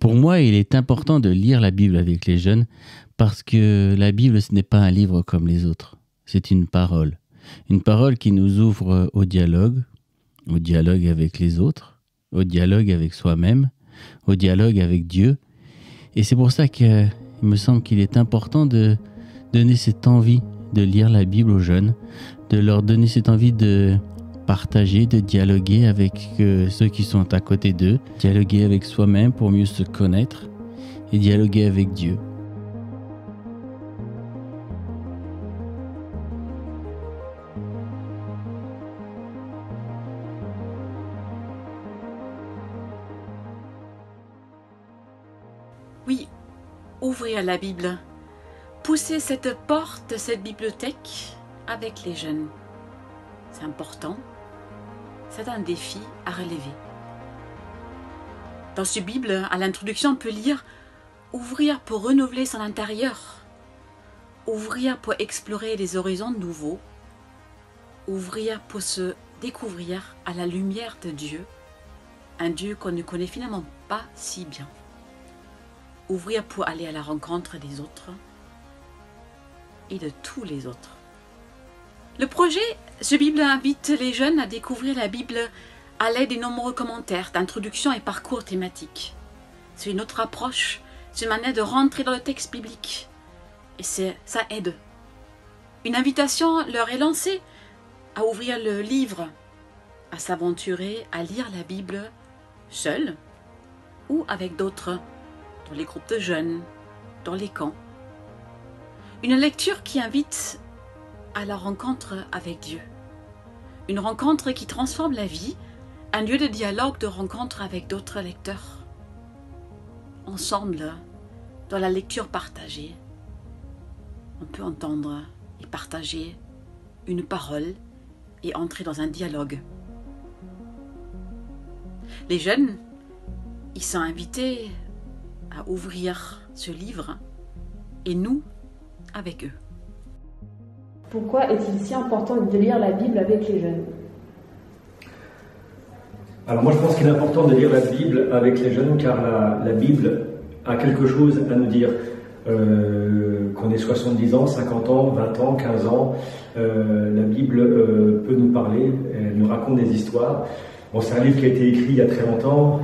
Pour moi, il est important de lire la Bible avec les jeunes parce que la Bible, ce n'est pas un livre comme les autres. C'est une parole qui nous ouvre au dialogue avec les autres, au dialogue avec soi-même, au dialogue avec Dieu. Et c'est pour ça qu'il me semble qu'il est important de donner cette envie de lire la Bible aux jeunes, de leur donner cette envie de partager, de dialoguer avec ceux qui sont à côté d'eux, dialoguer avec soi-même pour mieux se connaître et dialoguer avec Dieu. Oui, ouvrir la Bible, pousser cette porte, cette bibliothèque avec les jeunes. C'est important, c'est un défi à relever. Dans ce Bible, à l'introduction, on peut lire « Ouvrir pour renouveler son intérieur »,« Ouvrir pour explorer des horizons nouveaux »,« Ouvrir pour se découvrir à la lumière de Dieu », un Dieu qu'on ne connaît finalement pas si bien. Ouvrir pour aller à la rencontre des autres et de tous les autres. Le projet Ce Bible invite les jeunes à découvrir la Bible à l'aide des nombreux commentaires, d'introduction et parcours thématiques. C'est une autre approche, c'est une manière de rentrer dans le texte biblique. Et ça aide. Une invitation leur est lancée à ouvrir le livre, à s'aventurer à lire la Bible seul ou avec d'autres, dans les groupes de jeunes, dans les camps. Une lecture qui invite à la rencontre avec Dieu. Une rencontre qui transforme la vie, un lieu de dialogue, de rencontre avec d'autres lecteurs. Ensemble, dans la lecture partagée, on peut entendre et partager une parole et entrer dans un dialogue. Les jeunes, ils sont invités à ouvrir ce livre et nous avec eux. Pourquoi est-il si important de lire la Bible avec les jeunes? Alors moi je pense qu'il est important de lire la Bible avec les jeunes car la Bible a quelque chose à nous dire. Qu'on ait 70 ans, 50 ans, 20 ans, 15 ans, la Bible peut nous parler, elle nous raconte des histoires. Bon, c'est un livre qui a été écrit il y a très longtemps,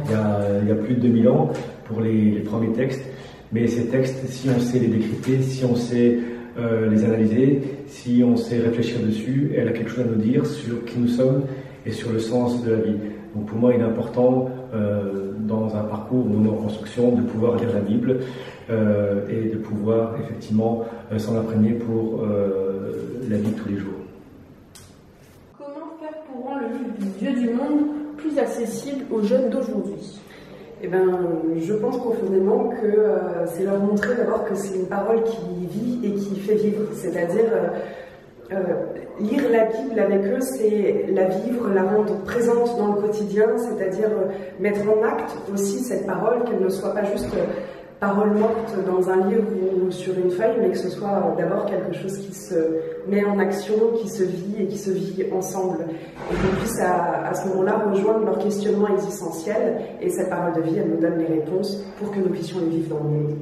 il y a plus de 2000 ans pour les premiers textes, mais ces textes, si on sait les décrypter, si on sait les analyser, si on sait réfléchir dessus, elle a quelque chose à nous dire sur qui nous sommes et sur le sens de la vie. Donc pour moi, il est important dans un parcours où on est en construction de pouvoir lire la Bible et de pouvoir effectivement s'en imprégner pour la vie de tous les jours. Comment faire pour rendre le livre du Dieu du monde plus accessible aux jeunes d'aujourd'hui? Eh ben, je pense profondément que c'est leur montrer d'abord que c'est une parole qui vit et qui fait vivre. C'est-à-dire, lire la Bible avec eux, c'est la vivre, la rendre présente dans le quotidien, c'est-à-dire mettre en acte aussi cette parole, qu'elle ne soit pas juste parole morte dans un livre ou sur une feuille, mais que ce soit d'abord quelque chose qui se met en action, qui se vit et qui se vit ensemble. Et qu'on puisse à ce moment-là rejoindre leur questionnement existentiel, et cette parole de vie, elle nous donne les réponses pour que nous puissions les vivre dans le monde.